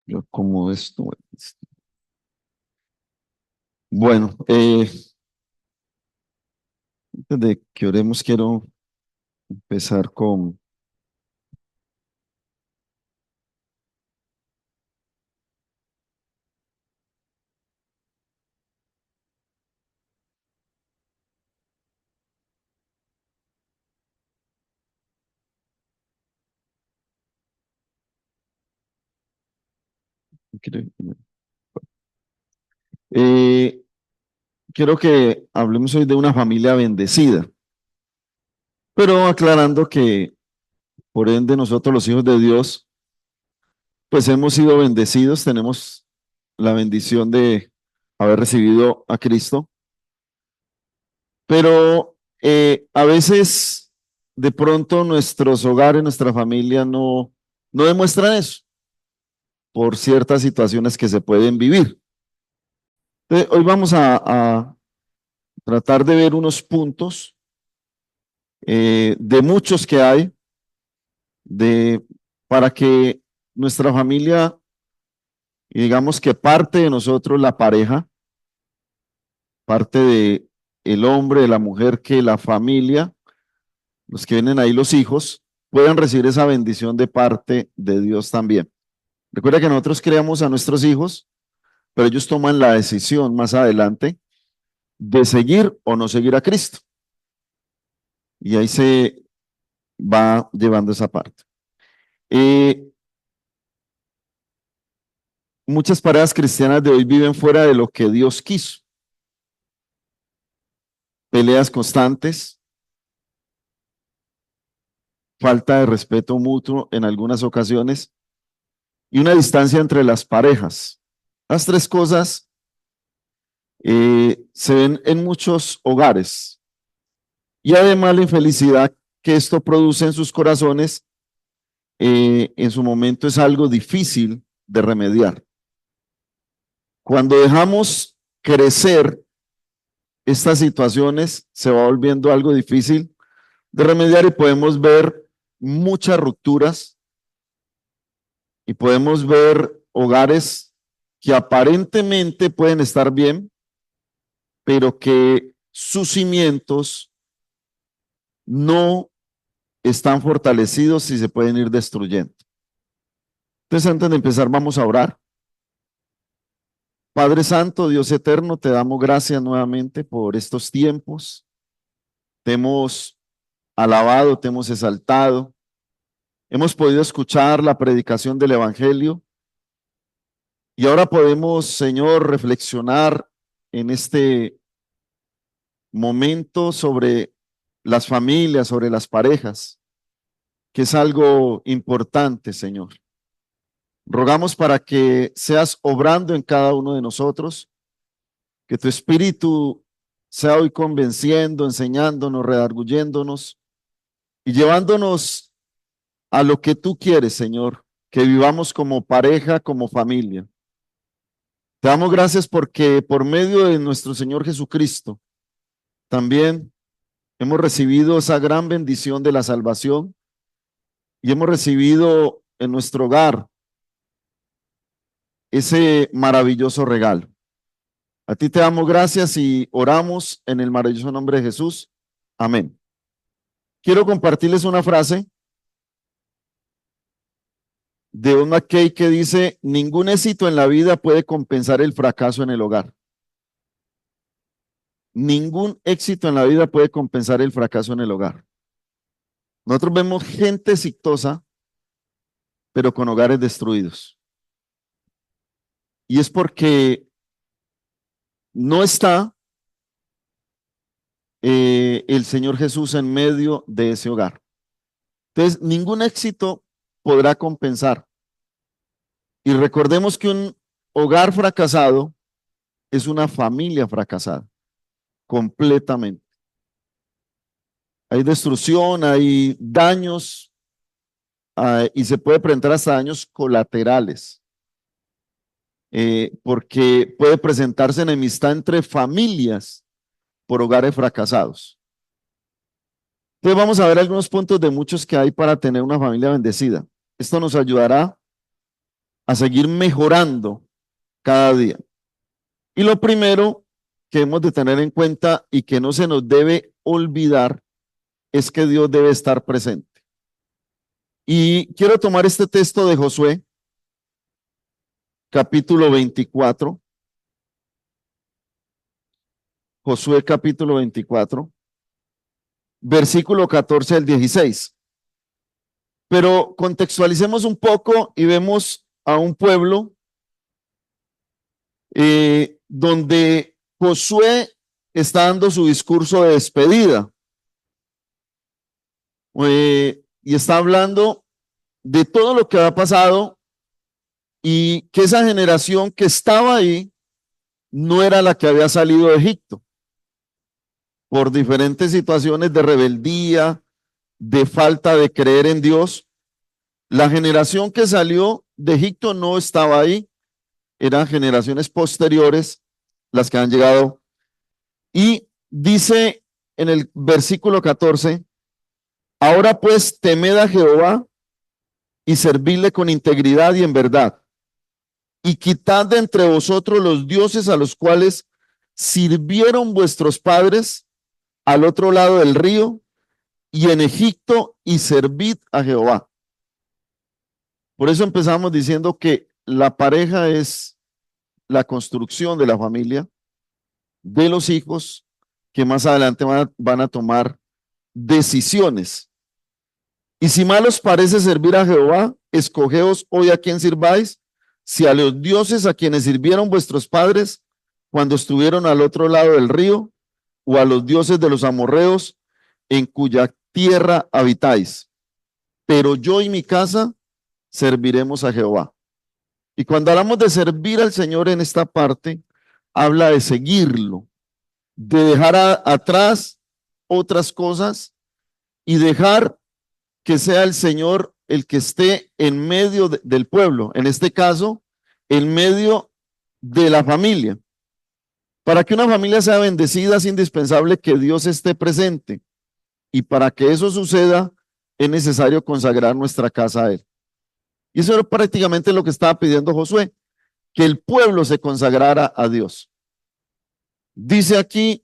Yo como esto. Bueno, antes de que oremos, quiero empezar con, eh, quiero que hablemos hoy de una familia bendecida, pero aclarando que por ende nosotros los hijos de Dios, pues hemos sido bendecidos, tenemos la bendición de haber recibido a Cristo, pero a veces de pronto nuestros hogares, nuestra familia no demuestran eso por ciertas situaciones que se pueden vivir. Hoy vamos a tratar de ver unos puntos de muchos que hay de, para que nuestra familia, y digamos que parte de nosotros, la pareja, parte de el hombre, de la mujer, que la familia, los que vienen ahí, los hijos, puedan recibir esa bendición de parte de Dios también. Recuerda que nosotros creamos a nuestros hijos, pero ellos toman la decisión más adelante de seguir o no seguir a Cristo. Y ahí se va llevando esa parte. Eh, Muchas parejas cristianas de hoy viven fuera de lo que Dios quiso. Peleas constantes, falta de respeto mutuo en algunas ocasiones y una distancia entre las parejas. Las tres cosas se ven en muchos hogares y además la infelicidad que esto produce en sus corazones en su momento es algo difícil de remediar. Cuando dejamos crecer estas situaciones se va volviendo algo difícil de remediar y podemos ver muchas rupturas y podemos ver hogares que aparentemente pueden estar bien, pero que sus cimientos no están fortalecidos y se pueden ir destruyendo. Entonces, antes de empezar, vamos a orar. Padre Santo, Dios eterno, te damos gracias nuevamente por estos tiempos. Te hemos alabado, te hemos exaltado. Hemos podido escuchar la predicación del Evangelio y ahora podemos, Señor, reflexionar en este momento sobre las familias, sobre las parejas, que es algo importante, Señor. Rogamos para que seas obrando en cada uno de nosotros, que tu espíritu sea hoy convenciendo, enseñándonos, redarguyéndonos y llevándonos a lo que tú quieres, Señor, que vivamos como pareja, como familia. Te damos gracias porque por medio de nuestro Señor Jesucristo también hemos recibido esa gran bendición de la salvación y hemos recibido en nuestro hogar ese maravilloso regalo. A ti te damos gracias y oramos en el maravilloso nombre de Jesús. Amén. Quiero compartirles una frase de Don McKay que dice: ningún éxito en la vida puede compensar el fracaso en el hogar. Ningún éxito en la vida puede compensar el fracaso en el hogar. Nosotros vemos gente exitosa, pero con hogares destruidos. Y es porque no está el Señor Jesús en medio de ese hogar. Entonces, ningún éxito podrá compensar. Y recordemos que un hogar fracasado es una familia fracasada, completamente. Hay destrucción, hay daños y se puede presentar hasta daños colaterales, porque puede presentarse enemistad entre familias por hogares fracasados. Entonces vamos a ver algunos puntos de muchos que hay para tener una familia bendecida. Esto nos ayudará a seguir mejorando cada día. Y lo primero que hemos de tener en cuenta y que no se nos debe olvidar es que Dios debe estar presente. Y quiero tomar este texto de Josué, capítulo 24. Josué capítulo 24, versículo 14 al 16. Pero contextualicemos un poco y vemos a un pueblo donde Josué está dando su discurso de despedida y está hablando de todo lo que ha pasado y que esa generación que estaba ahí no era la que había salido de Egipto por diferentes situaciones de rebeldía, de falta de creer en Dios. La generación que salió de Egipto no estaba ahí, eran generaciones posteriores las que han llegado. Y dice en el versículo 14, ahora pues temed a Jehová y servidle con integridad y en verdad, y quitad de entre vosotros los dioses a los cuales sirvieron vuestros padres al otro lado del río y en Egipto, y servid a Jehová. Por eso empezamos diciendo que la pareja es la construcción de la familia, de los hijos, que más adelante van a tomar decisiones. Y si mal os parece servir a Jehová, escogeos hoy a quien sirváis, si a los dioses a quienes sirvieron vuestros padres cuando estuvieron al otro lado del río, o a los dioses de los amorreos en cuya tierra habitáis. Pero yo y mi casa serviremos a Jehová. Y cuando hablamos de servir al Señor en esta parte, habla de seguirlo, de dejar atrás otras cosas y dejar que sea el Señor el que esté en medio del pueblo, en este caso, en medio de la familia. Para que una familia sea bendecida es indispensable que Dios esté presente, y para que eso suceda es necesario consagrar nuestra casa a Él. Y eso era prácticamente lo que estaba pidiendo Josué, que el pueblo se consagrara a Dios. Dice aquí,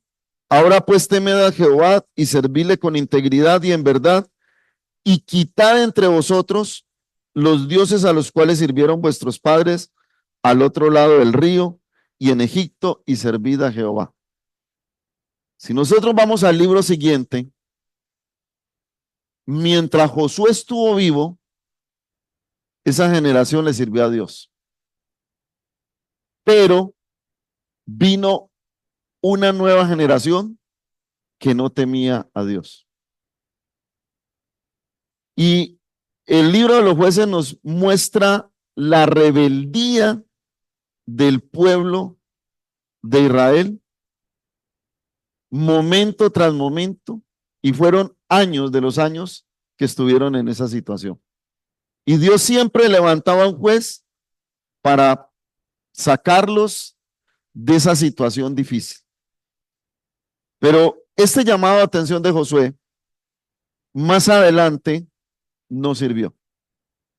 ahora pues temed a Jehová y servidle con integridad y en verdad, y quitad entre vosotros los dioses a los cuales sirvieron vuestros padres al otro lado del río y en Egipto, y servid a Jehová. Si nosotros vamos al libro siguiente, mientras Josué estuvo vivo, esa generación le sirvió a Dios. Pero vino una nueva generación que no temía a Dios. Y el libro de los jueces nos muestra la rebeldía del pueblo de Israel, momento tras momento, y fueron años de los años que estuvieron en esa situación. Y Dios siempre levantaba un juez para sacarlos de esa situación difícil. Pero este llamado de atención de Josué, más adelante, no sirvió,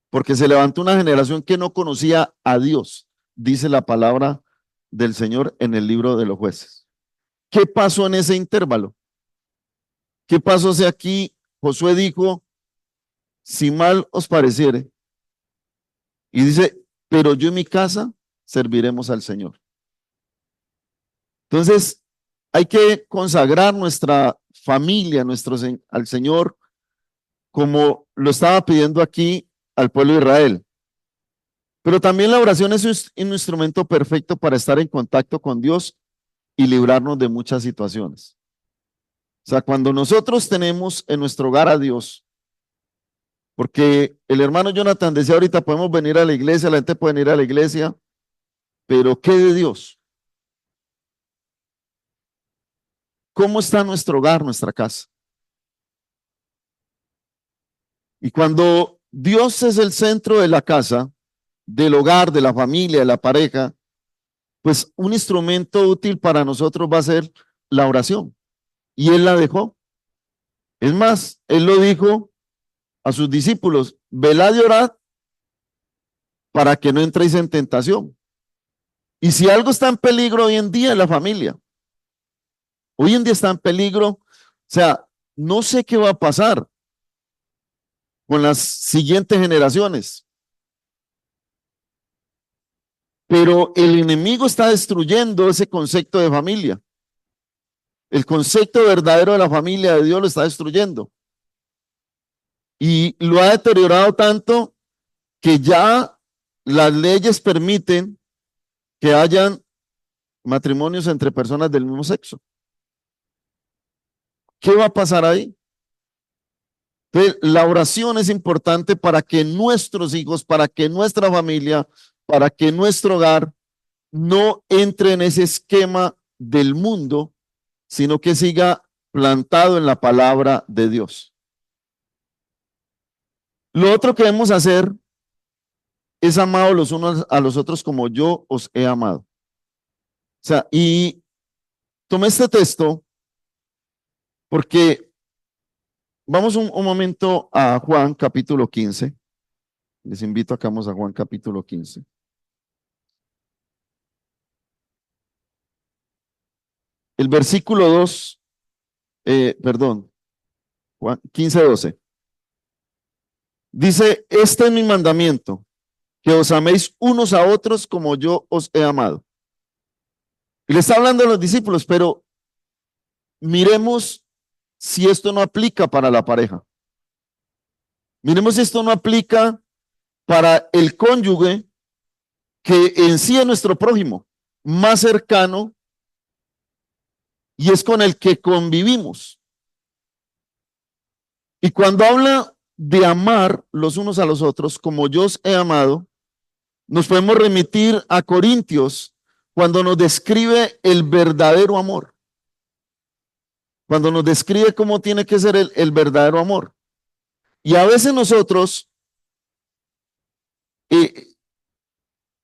porque se levantó una generación que no conocía a Dios, dice la palabra del Señor en el libro de los jueces. ¿Qué pasó en ese intervalo? ¿Qué pasó si aquí Josué dijo, si mal os pareciere? Y dice, pero yo y mi casa serviremos al Señor. Entonces, hay que consagrar nuestra familia, al Señor, como lo estaba pidiendo aquí al pueblo de Israel. Pero también la oración es un instrumento perfecto para estar en contacto con Dios y librarnos de muchas situaciones. O sea, cuando nosotros tenemos en nuestro hogar a Dios, porque el hermano Jonathan decía ahorita, podemos venir a la iglesia, la gente puede venir a la iglesia, pero ¿qué de Dios? ¿Cómo está nuestro hogar, nuestra casa? Y cuando Dios es el centro de la casa, del hogar, de la familia, de la pareja, pues un instrumento útil para nosotros va a ser la oración. Y Él la dejó. Es más, Él lo dijo a sus discípulos, velad y orad para que no entréis en tentación. Y si algo está en peligro hoy en día es la familia. Hoy en día está en peligro, o sea, no sé qué va a pasar con las siguientes generaciones, pero el enemigo está destruyendo ese concepto de familia. El concepto verdadero de la familia de Dios lo está destruyendo. Y lo ha deteriorado tanto que ya las leyes permiten que hayan matrimonios entre personas del mismo sexo. ¿Qué va a pasar ahí? Entonces, la oración es importante para que nuestros hijos, para que nuestra familia, para que nuestro hogar no entre en ese esquema del mundo, sino que siga plantado en la palabra de Dios. Lo otro que debemos hacer es amar los unos a los otros como yo os he amado. O sea, y tomé este texto porque vamos un momento a Juan capítulo 15. Les invito a que vamos a Juan capítulo 15. El versículo 2, perdón, Juan 15, 12. Dice, este es mi mandamiento, que os améis unos a otros como yo os he amado. Y le está hablando a los discípulos, pero miremos si esto no aplica para la pareja. Miremos si esto no aplica para el cónyuge que en sí es nuestro prójimo, más cercano y es con el que convivimos. Y cuando habla de amar los unos a los otros como yo os he amado, nos podemos remitir a Corintios cuando nos describe el verdadero amor. Cuando nos describe cómo tiene que ser el verdadero amor. Y a veces nosotros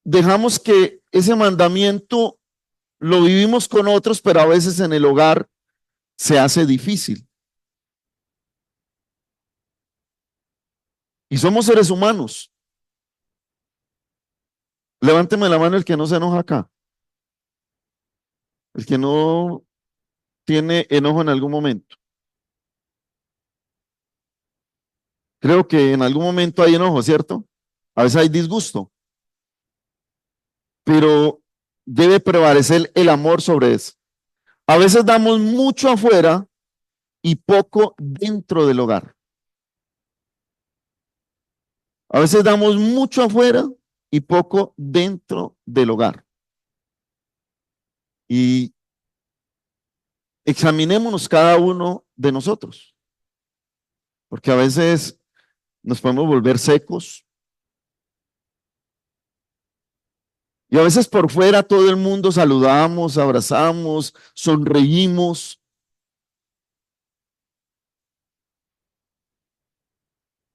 dejamos que ese mandamiento lo vivimos con otros, pero a veces en el hogar se hace difícil. Y somos seres humanos. Levánteme la mano el que no se enoja acá. El que no tiene enojo en algún momento. Creo que en algún momento hay enojo, ¿cierto? A veces hay disgusto, pero debe prevalecer el amor sobre eso. A veces damos mucho afuera y poco dentro del hogar. A veces damos mucho afuera y poco dentro del hogar. Y examinémonos cada uno de nosotros, porque a veces nos podemos volver secos. Y a veces por fuera todo el mundo saludamos, abrazamos, sonreímos.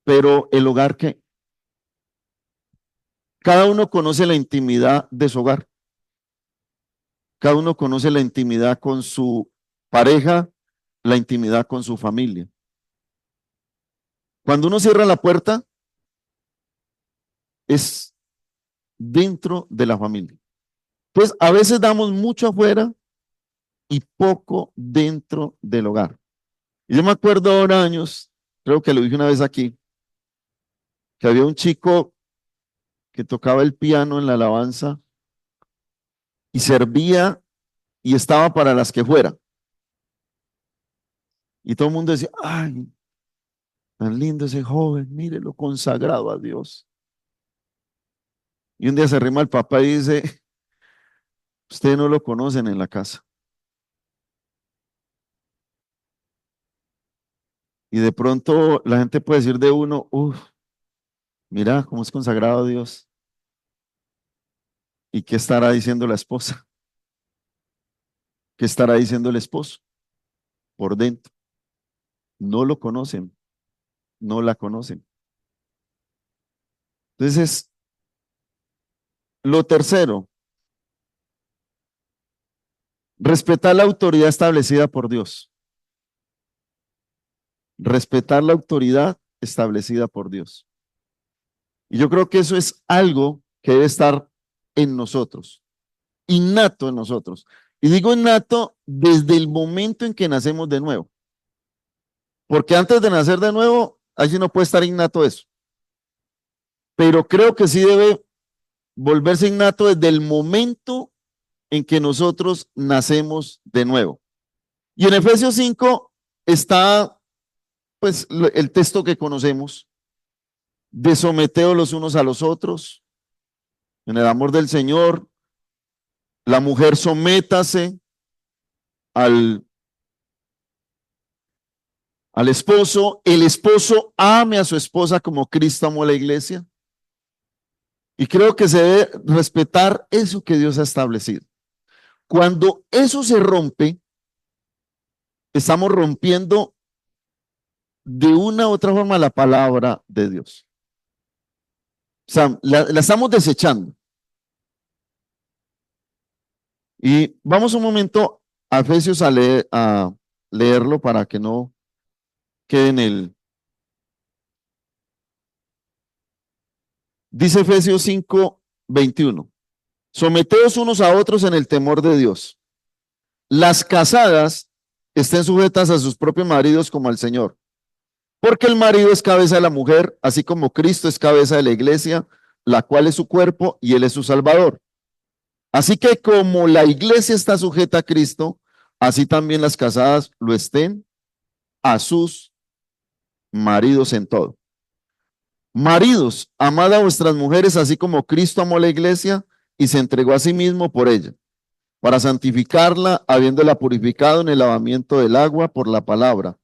Pero el hogar, ¿qué? Cada uno conoce la intimidad de su hogar. Cada uno conoce la intimidad con su pareja, la intimidad con su familia. Cuando uno cierra la puerta, es dentro de la familia. Pues a veces damos mucho afuera y poco dentro del hogar. Y yo me acuerdo ahora años, creo que lo dije una vez aquí, que había un chico que tocaba el piano en la alabanza y servía y estaba para las que fuera. Y todo el mundo decía, ay, tan lindo ese joven, mire lo consagrado a Dios. Y un día se arrima el papá y dice, ustedes no lo conocen en la casa. Y de pronto la gente puede decir de uno, uff, mira cómo es consagrado a Dios. ¿Y qué estará diciendo la esposa? ¿Qué estará diciendo el esposo? Por dentro. No lo conocen, no la conocen. Entonces, lo tercero, respetar la autoridad establecida por Dios. Respetar la autoridad establecida por Dios. Y yo creo que eso es algo que debe estar en nosotros, innato en nosotros. Y digo innato desde el momento en que nacemos de nuevo. Porque antes de nacer de nuevo, allí no puede estar innato eso. Pero creo que sí debe volverse innato desde el momento en que nosotros nacemos de nuevo. Y en Efesios 5 está pues el texto que conocemos, de someteos los unos a los otros, en el amor del Señor, la mujer sométase al, al esposo, el esposo ame a su esposa como Cristo amó a la iglesia. Y creo que se debe respetar eso que Dios ha establecido. Cuando eso se rompe, estamos rompiendo de una u otra forma la palabra de Dios. O sea, la estamos desechando. Y vamos un momento a Efesios a leerlo para que no quede en el... Dice Efesios 5:21. Someteos unos a otros en el temor de Dios. Las casadas estén sujetas a sus propios maridos como al Señor. Porque el marido es cabeza de la mujer, así como Cristo es cabeza de la iglesia, la cual es su cuerpo y él es su salvador. Así que como la iglesia está sujeta a Cristo, así también las casadas lo estén a sus maridos en todo. Maridos, amad a vuestras mujeres, así como Cristo amó a la iglesia y se entregó a sí mismo por ella, para santificarla, habiéndola purificado en el lavamiento del agua por la palabra,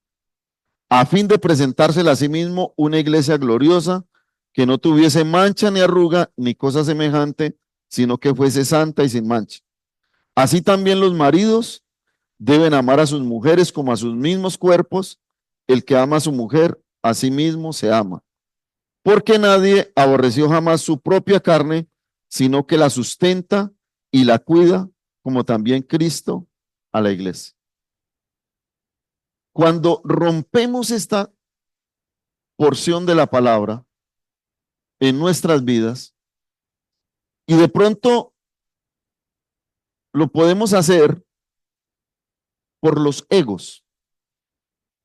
a fin de presentársela a sí mismo una iglesia gloriosa, que no tuviese mancha ni arruga ni cosa semejante, sino que fuese santa y sin mancha. Así también los maridos deben amar a sus mujeres como a sus mismos cuerpos. El que ama a su mujer, a sí mismo se ama. Porque nadie aborreció jamás su propia carne, sino que la sustenta y la cuida, como también Cristo a la iglesia. Cuando rompemos esta porción de la palabra en nuestras vidas, y de pronto lo podemos hacer por los egos.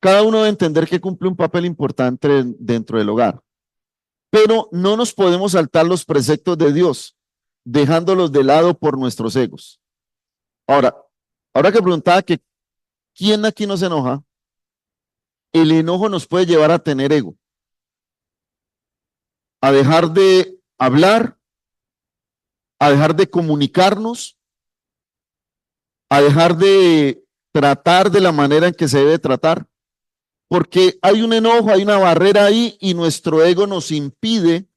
Cada uno debe entender que cumple un papel importante dentro del hogar, pero no nos podemos saltar los preceptos de Dios, dejándolos de lado por nuestros egos. Ahora que preguntaba que quién aquí no se enoja, el enojo nos puede llevar a tener ego, a dejar de hablar, a dejar de comunicarnos, a dejar de tratar de la manera en que se debe tratar, porque hay un enojo, hay una barrera ahí y nuestro ego nos impide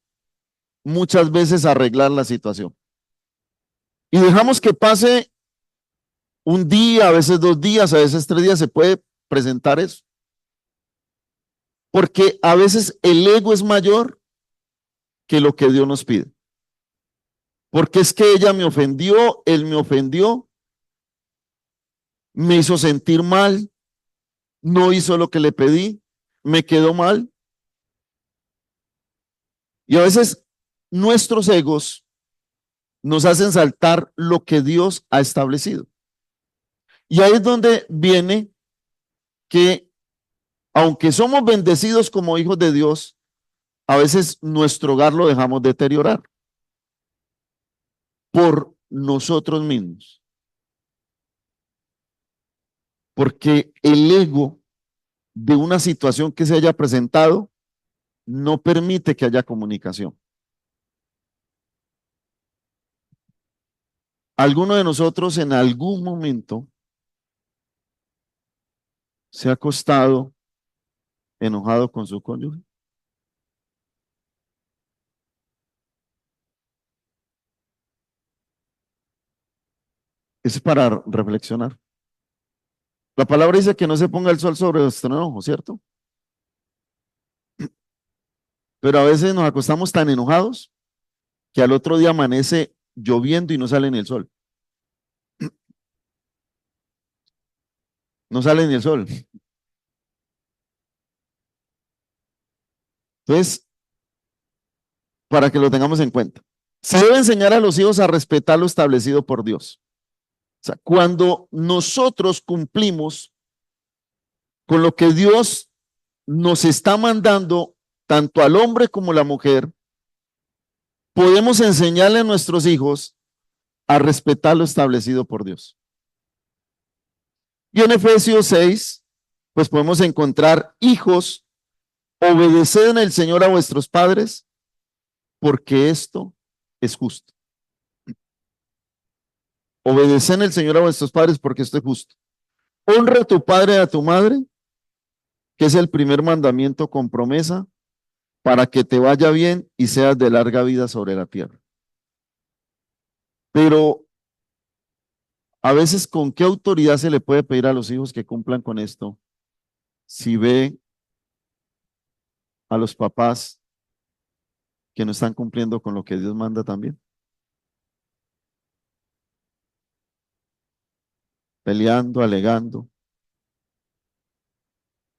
muchas veces arreglar la situación. Y dejamos que pase un día, a veces 2 días, a veces 3 días, se puede presentar eso. Porque a veces el ego es mayor que lo que Dios nos pide. Porque es que ella me ofendió, él me ofendió, me hizo sentir mal, no hizo lo que le pedí, me quedó mal. Y a veces nuestros egos nos hacen saltar lo que Dios ha establecido. Y ahí es donde viene que, aunque somos bendecidos como hijos de Dios, a veces nuestro hogar lo dejamos deteriorar por nosotros mismos. Porque el ego de una situación que se haya presentado no permite que haya comunicación. ¿Alguno de nosotros en algún momento se ha acostado enojado con su cónyuge? Es para reflexionar. La palabra dice que no se ponga el sol sobre nuestro enojo, ¿cierto? Pero a veces nos acostamos tan enojados que al otro día amanece lloviendo y no sale ni el sol. No sale ni el sol. Entonces, para que lo tengamos en cuenta. Se debe enseñar a los hijos a respetar lo establecido por Dios. O sea, cuando nosotros cumplimos con lo que Dios nos está mandando, tanto al hombre como a la mujer, podemos enseñarle a nuestros hijos a respetar lo establecido por Dios. Y en Efesios 6, pues podemos encontrar: hijos, obedeced en el Señor a vuestros padres, porque esto es justo. Obedeced en el Señor a vuestros padres, porque esto es justo. Honra a tu padre y a tu madre, que es el primer mandamiento con promesa, para que te vaya bien y seas de larga vida sobre la tierra. Pero a veces, ¿con qué autoridad se le puede pedir a los hijos que cumplan con esto si ve a los papás que no están cumpliendo con lo que Dios manda también? Peleando, alegando,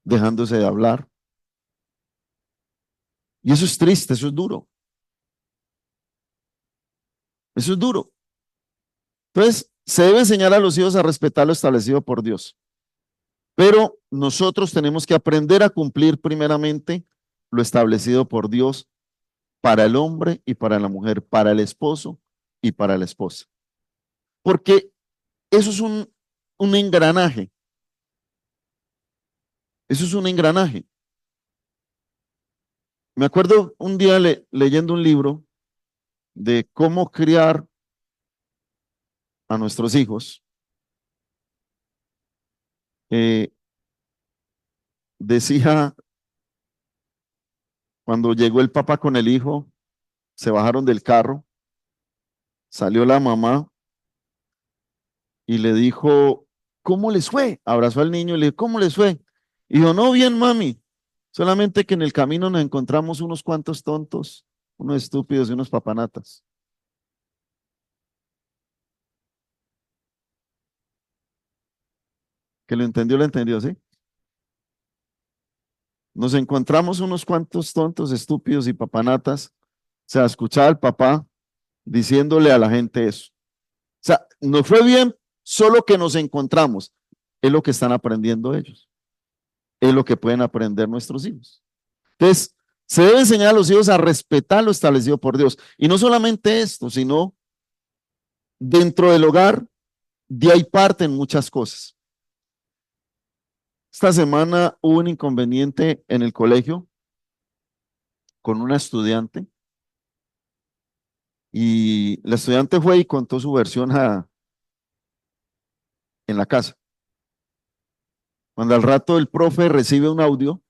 dejándose de hablar. Y eso es triste, eso es duro. Eso es duro. Entonces, se debe enseñar a los hijos a respetar lo establecido por Dios. Pero nosotros tenemos que aprender a cumplir primeramente lo establecido por Dios para el hombre y para la mujer, para el esposo y para la esposa. Porque eso es un engranaje. Eso es un engranaje. Me acuerdo un día leyendo un libro de cómo criar a nuestros hijos. Decía, cuando llegó el papá con el hijo, se bajaron del carro, salió la mamá y le dijo: ¿cómo les fue? Abrazó al niño y le dijo: ¿cómo les fue? Y dijo: no, bien, mami, solamente que en el camino nos encontramos unos cuantos tontos, unos estúpidos y unos papanatas. Que lo entendió, ¿sí? Nos encontramos unos cuantos tontos, estúpidos y papanatas. O sea, escuchaba al papá diciéndole a la gente eso. O sea, nos fue bien, solo que nos encontramos. Es lo que están aprendiendo ellos. Es lo que pueden aprender nuestros hijos. Entonces, se debe enseñar a los hijos a respetar lo establecido por Dios. Y no solamente esto, sino dentro del hogar, de ahí parten muchas cosas. Esta semana hubo un inconveniente en el colegio con una estudiante y la estudiante fue y contó su versión en la casa. Cuando al rato el profe recibe un audio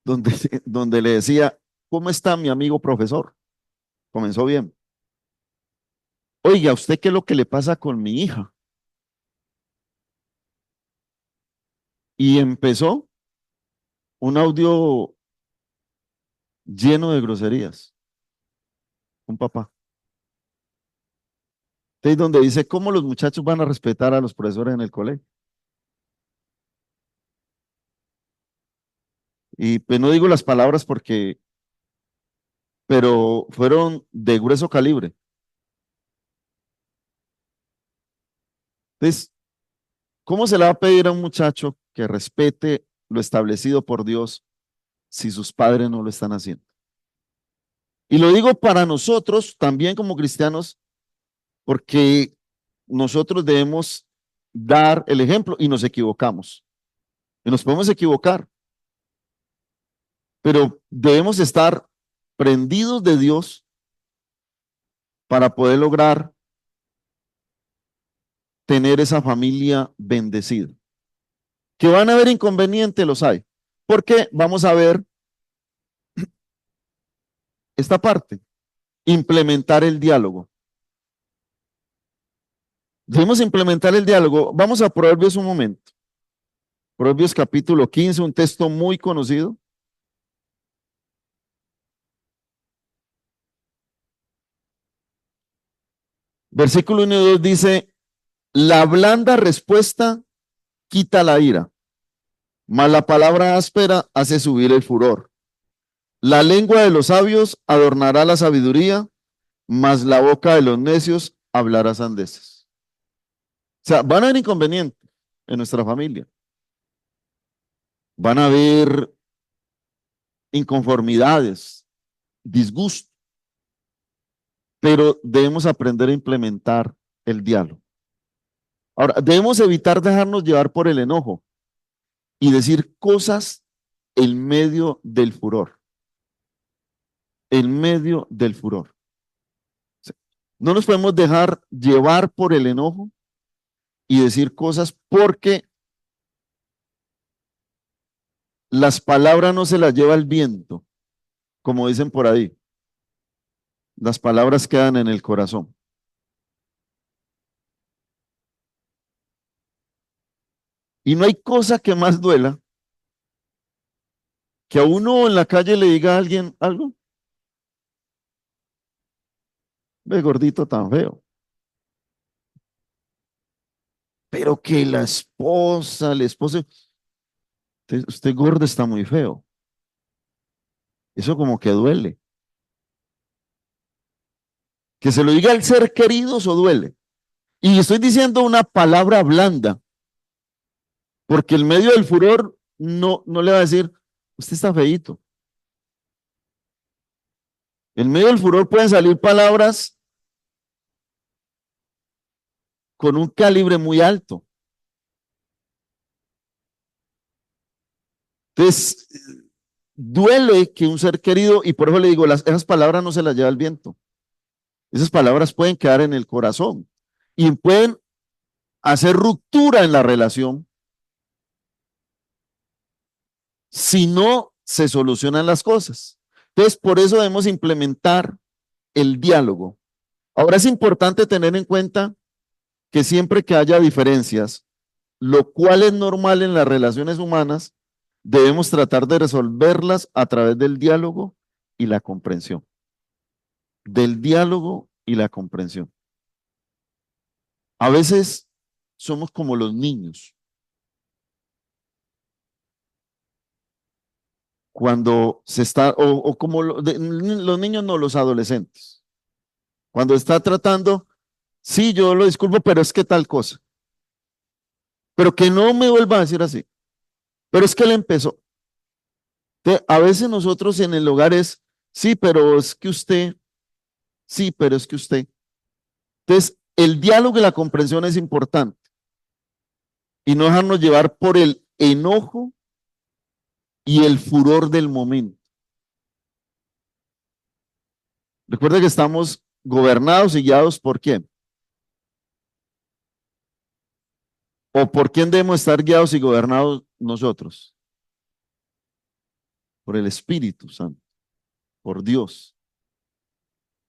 donde, donde le decía: ¿cómo está mi amigo profesor? Comenzó bien. Oiga, ¿usted qué es lo que le pasa con mi hija? Y empezó un audio lleno de groserías. Un papá. Entonces, donde dice: ¿cómo los muchachos van a respetar a los profesores en el colegio? Y pues no digo las palabras porque, pero fueron de grueso calibre. Entonces, ¿cómo se le va a pedir a un muchacho que respete lo establecido por Dios si sus padres no lo están haciendo? Y lo digo para nosotros también como cristianos, porque nosotros debemos dar el ejemplo y nos equivocamos. Y nos podemos equivocar, pero debemos estar prendidos de Dios para poder lograr tener esa familia bendecida. Que van a haber inconvenientes, los hay. Porque vamos a ver esta parte, implementar el diálogo. Debemos implementar el diálogo. Vamos a Proverbios un momento. Proverbios capítulo 15, un texto muy conocido. Versículo 1 y 2 dice: la blanda respuesta quita la ira, mas la palabra áspera hace subir el furor. La lengua de los sabios adornará la sabiduría, mas la boca de los necios hablará sandeces. O sea, van a haber inconvenientes en nuestra familia. Van a haber inconformidades, disgustos, pero debemos aprender a implementar el diálogo. Ahora, debemos evitar dejarnos llevar por el enojo y decir cosas en medio del furor. En medio del furor. No nos podemos dejar llevar por el enojo y decir cosas porque las palabras no se las lleva el viento, como dicen por ahí. Las palabras quedan en el corazón. Y no hay cosa que más duela que a uno en la calle le diga a alguien algo. Ve gordito tan feo. Pero que la esposa, el esposo, usted gordo está muy feo. Eso como que duele. Que se lo diga al ser querido, eso duele. Y estoy diciendo una palabra blanda, porque en medio del furor no le va a decir, usted está feíto. En medio del furor pueden salir palabras con un calibre muy alto. Entonces, duele que un ser querido, y por eso le digo, esas palabras no se las lleva el viento. Esas palabras pueden quedar en el corazón y pueden hacer ruptura en la relación si no se solucionan las cosas. Entonces, por eso debemos implementar el diálogo. Ahora es importante tener en cuenta que siempre que haya diferencias, lo cual es normal en las relaciones humanas, debemos tratar de resolverlas a través del diálogo y la comprensión. Del diálogo y la comprensión. A veces somos como los niños. Cuando se está, o como los niños, no, los adolescentes. Cuando está tratando, sí, yo lo disculpo, pero es que tal cosa. Pero que no me vuelva a decir así. Pero es que él empezó. Entonces, a veces nosotros en el hogar es, sí, pero es que usted, sí, pero es que usted. Entonces, el diálogo y la comprensión es importante. Y no dejarnos llevar por el enojo y el furor del momento. Recuerda que estamos gobernados y guiados por quién. ¿O por quién debemos estar guiados y gobernados nosotros? Por el Espíritu Santo, por Dios.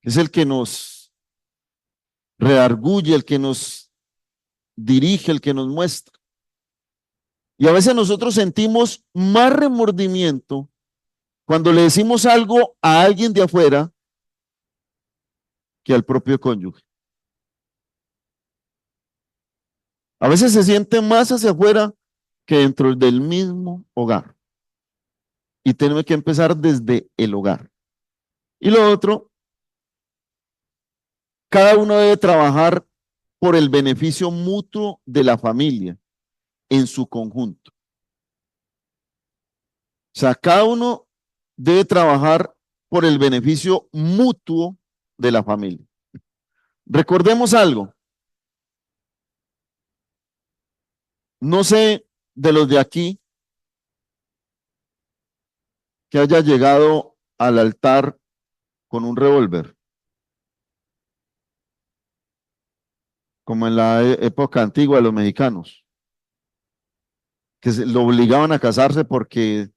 Es el que nos redarguye, el que nos dirige, el que nos muestra. Y a veces nosotros sentimos más remordimiento cuando le decimos algo a alguien de afuera que al propio cónyuge. A veces se siente más hacia afuera que dentro del mismo hogar. Y tenemos que empezar desde el hogar. Y lo otro, cada uno debe trabajar por el beneficio mutuo de la familia en su conjunto. O sea, cada uno debe trabajar por el beneficio mutuo de la familia. Recordemos algo. No sé de los de aquí que haya llegado al altar con un revólver, como en la época antigua de los mexicanos, que lo obligaban a casarse porque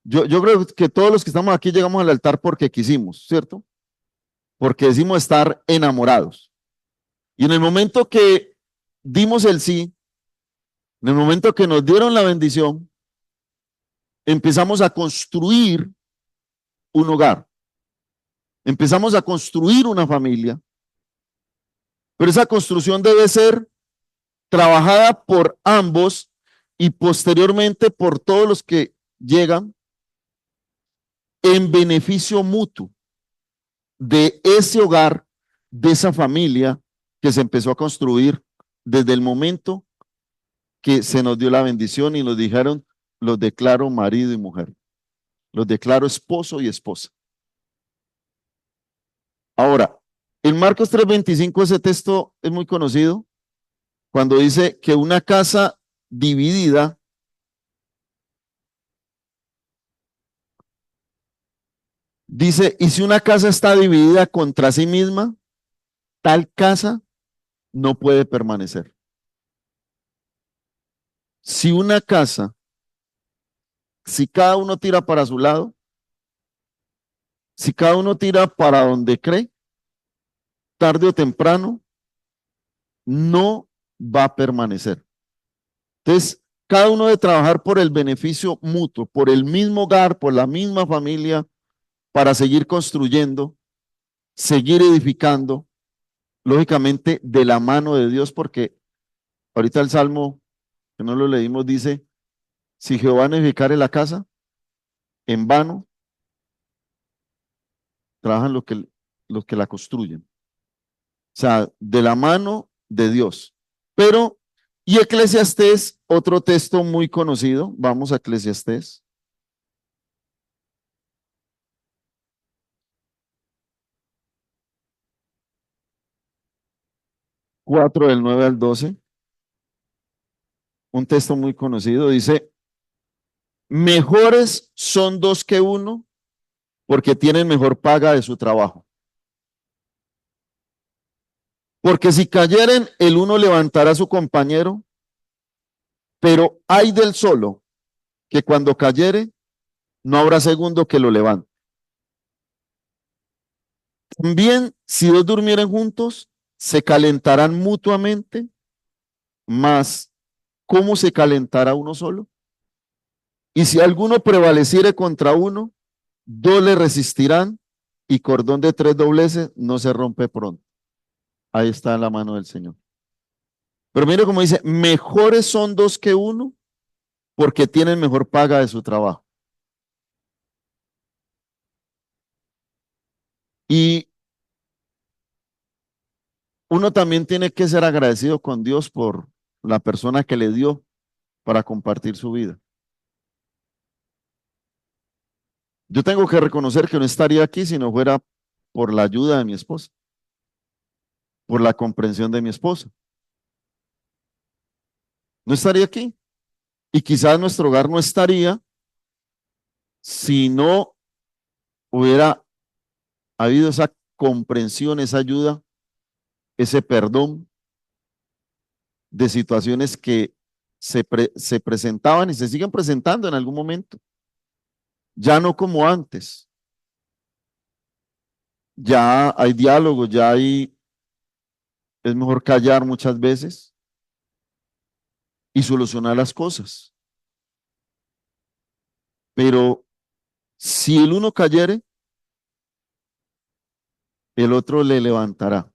yo creo que todos los que estamos aquí llegamos al altar porque quisimos, ¿cierto? Porque decimos estar enamorados. Y en el momento que dimos el sí, en el momento que nos dieron la bendición, empezamos a construir un hogar. Empezamos a construir una familia. Pero esa construcción debe ser trabajada por ambos y posteriormente por todos los que llegan en beneficio mutuo de ese hogar, de esa familia que se empezó a construir desde el momento que se nos dio la bendición y nos dijeron, los declaro marido y mujer, los declaro esposo y esposa. Ahora, en Marcos 3:25 ese texto es muy conocido cuando dice que una casa dividida dice, y si una casa está dividida contra sí misma, tal casa no puede permanecer. Si una casa, si cada uno tira para su lado, si cada uno tira para donde cree, tarde o temprano no va a permanecer. Entonces, cada uno debe trabajar por el beneficio mutuo, por el mismo hogar, por la misma familia, para seguir construyendo, seguir edificando, lógicamente de la mano de Dios, porque ahorita el Salmo, que no lo leímos, dice, si Jehová no edificare la casa, en vano trabajan los que la construyen. O sea, de la mano de Dios. Pero, y Eclesiastés, otro texto muy conocido, vamos a Eclesiastés. 4 del 9 al 12, un texto muy conocido, dice, mejores son dos que uno porque tienen mejor paga de su trabajo. Porque si cayeren, el uno levantará a su compañero, pero hay del solo que cuando cayere, no habrá segundo que lo levante. También, si dos durmieren juntos, se calentarán mutuamente, mas ¿cómo se calentará uno solo? Y si alguno prevaleciere contra uno, dos le resistirán y cordón de tres dobleces no se rompe pronto. Ahí está la mano del Señor. Pero mire cómo dice, mejores son dos que uno porque tienen mejor paga de su trabajo. Y uno también tiene que ser agradecido con Dios por la persona que le dio para compartir su vida. Yo tengo que reconocer que no estaría aquí si no fuera por la ayuda de mi esposa, por la comprensión de mi esposa. No estaría aquí. Y quizás nuestro hogar no estaría si no hubiera habido esa comprensión, esa ayuda, ese perdón de situaciones que se presentaban y se siguen presentando en algún momento. Ya no como antes. Ya hay diálogo, ya hay, es mejor callar muchas veces y solucionar las cosas. Pero si el uno cayere, el otro le levantará.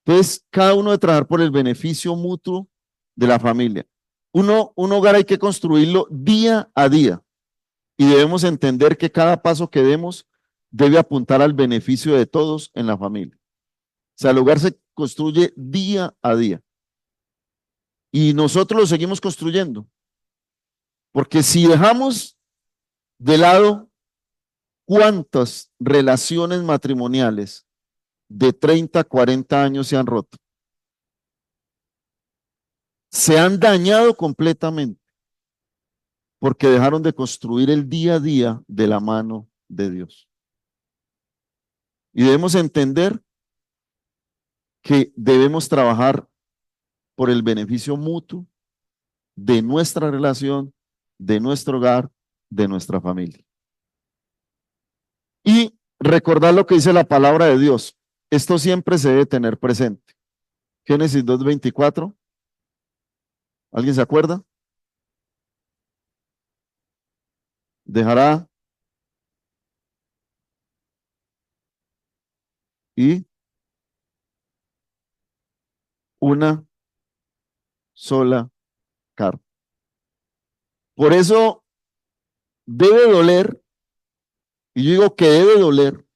Entonces, cada uno debe trabajar por el beneficio mutuo de la familia. Un hogar hay que construirlo día a día y debemos entender que cada paso que demos debe apuntar al beneficio de todos en la familia. O sea, el hogar se construye día a día y nosotros lo seguimos construyendo, porque si dejamos de lado cuántas relaciones matrimoniales de 30, 40 años se han roto, se han dañado completamente porque dejaron de construir el día a día de la mano de Dios. Y debemos entender que debemos trabajar por el beneficio mutuo de nuestra relación, de nuestro hogar, de nuestra familia. Y recordar lo que dice la palabra de Dios. Esto siempre se debe tener presente. Génesis 2:24. ¿Alguien se acuerda? Dejará y una sola carne. Por eso debe doler Y yo digo que debe doler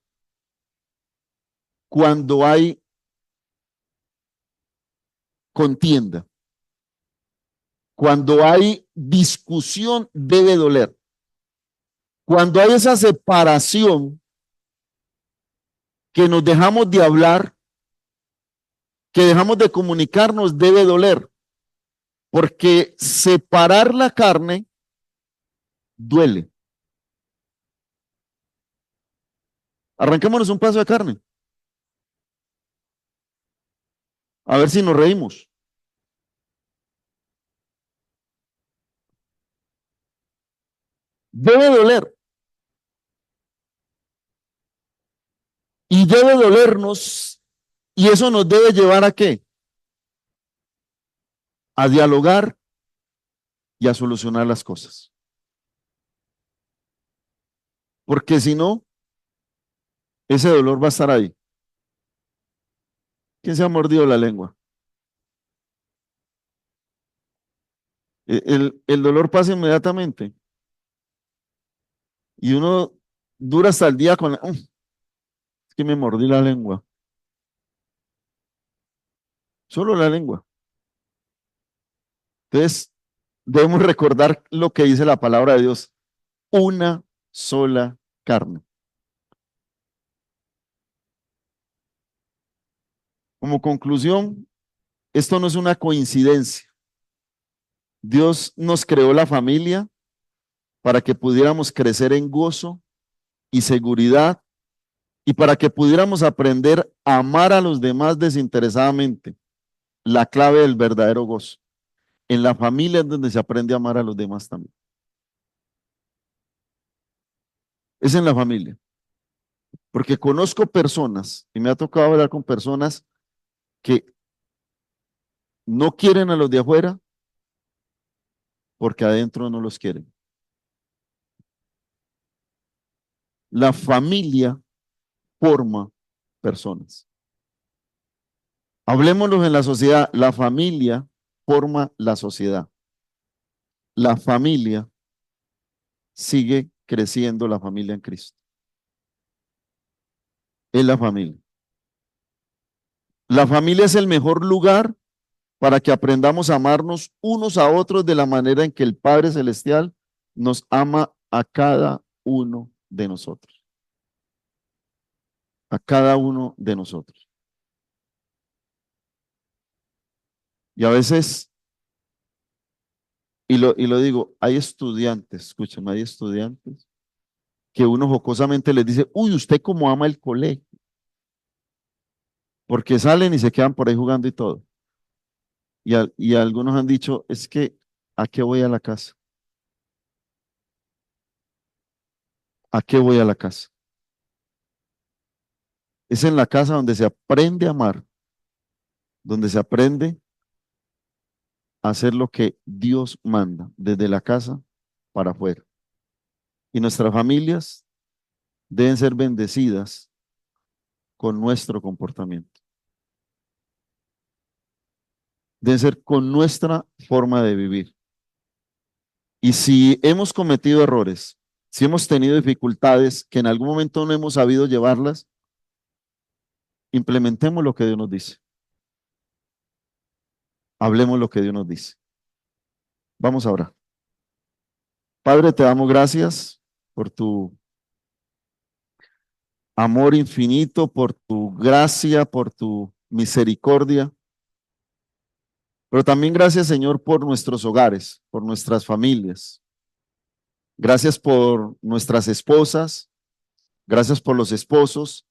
cuando hay contienda, cuando hay discusión, debe doler. Cuando hay esa separación, que nos dejamos de hablar, que dejamos de comunicarnos, debe doler. Porque separar la carne duele. Arranquémonos un paso de carne. A ver si nos reímos. Debe doler. Y debe dolernos. Y eso nos debe llevar a qué? A dialogar y a solucionar las cosas. Porque si no, ese dolor va a estar ahí. ¿Quién se ha mordido la lengua? El dolor pasa inmediatamente. Y uno dura hasta el día con la... Es que me mordí la lengua. Solo la lengua. Entonces, debemos recordar lo que dice la palabra de Dios. Una sola carne. Como conclusión, esto no es una coincidencia. Dios nos creó la familia para que pudiéramos crecer en gozo y seguridad y para que pudiéramos aprender a amar a los demás desinteresadamente. La clave del verdadero gozo. En la familia es donde se aprende a amar a los demás también. Es en la familia. Porque conozco personas, y me ha tocado hablar con personas que no quieren a los de afuera porque adentro no los quieren. La familia forma personas. Hablemoslo en la sociedad. La familia forma la sociedad. La familia sigue creciendo, la familia en Cristo. Es la familia. La familia es el mejor lugar para que aprendamos a amarnos unos a otros de la manera en que el Padre Celestial nos ama a cada uno de nosotros. A cada uno de nosotros. Y a veces, y lo digo, hay estudiantes, escúchame, hay estudiantes que uno jocosamente les dice, uy, usted cómo ama el colegio, porque salen y se quedan por ahí jugando y todo. Y algunos han dicho, es que, ¿a qué voy a la casa? ¿A qué voy a la casa? Es en la casa donde se aprende a amar, donde se aprende a hacer lo que Dios manda, desde la casa para afuera. Y nuestras familias deben ser bendecidas con nuestro comportamiento. Deben ser con nuestra forma de vivir. Y si hemos cometido errores, si hemos tenido dificultades que en algún momento no hemos sabido llevarlas, implementemos lo que Dios nos dice. Hablemos lo que Dios nos dice. Vamos a orar. Padre, te damos gracias por tu amor infinito, por tu gracia, por tu misericordia. Pero también gracias, Señor, por nuestros hogares, por nuestras familias. Gracias por nuestras esposas. Gracias por los esposos.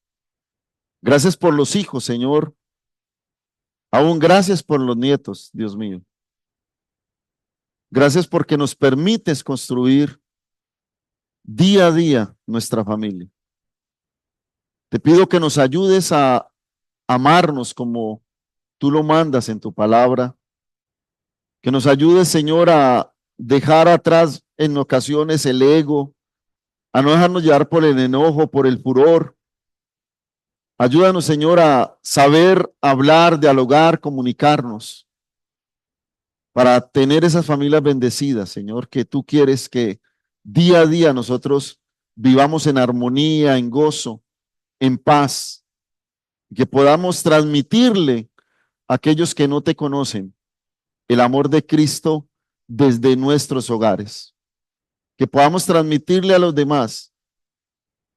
Gracias por los hijos, Señor. Aún gracias por los nietos, Dios mío. Gracias porque nos permites construir día a día nuestra familia. Te pido que nos ayudes a amarnos como tú lo mandas en tu palabra. Que nos ayudes, Señor, a dejar atrás en ocasiones el ego, a no dejarnos llevar por el enojo, por el furor. Ayúdanos, Señor, a saber hablar, dialogar, comunicarnos, para tener esas familias bendecidas, Señor, que tú quieres que día a día nosotros vivamos en armonía, en gozo, en paz, que podamos transmitirle a aquellos que no te conocen el amor de Cristo desde nuestros hogares, que podamos transmitirle a los demás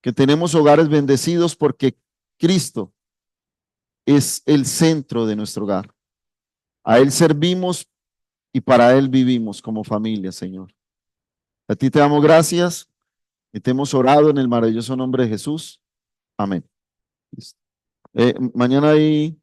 que tenemos hogares bendecidos porque Cristo es el centro de nuestro hogar. A Él servimos y para Él vivimos como familia, Señor. A ti te damos gracias y te hemos orado en el maravilloso nombre de Jesús. Amén. Mañana hay